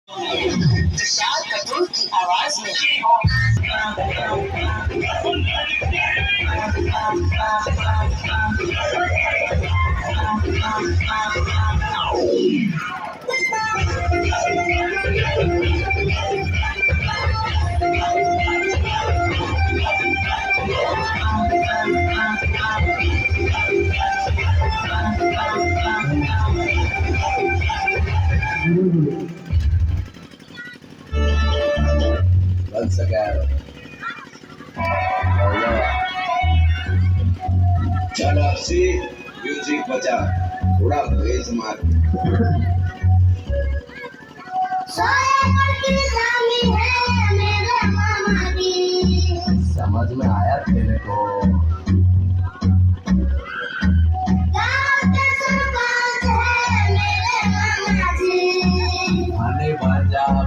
तुषार कपूर की आवाज में Once again, चल आपसी म्यूजिक बजा थोड़ा बेस मार समझ में आया तेरे को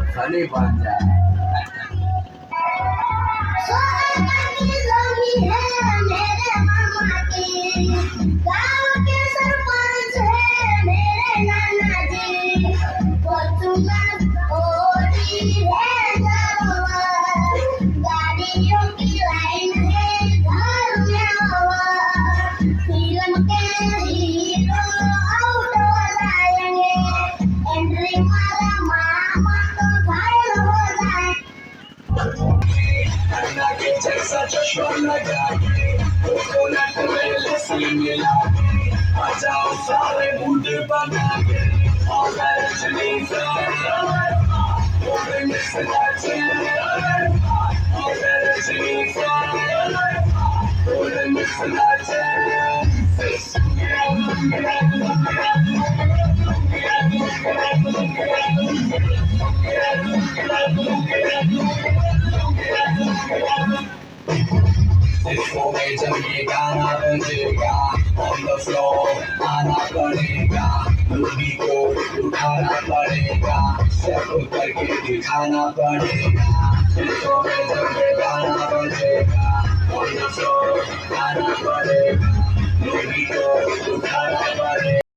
फनी बन जा जैसा चश्मा लगा कोकोनट में लस्सी मिला बजाओ सारे बूढ़े बना के और रजनी इसको में जब ये गाना बजेगा ऑन द फ्लोर आना पड़ेगा मूवी को उठाना पड़ेगा सब करके दिखाना पड़ेगा इसको में जब ये गाना बजेगा ऑन द फ्लोर आना पड़ेगा मूवी को उठाना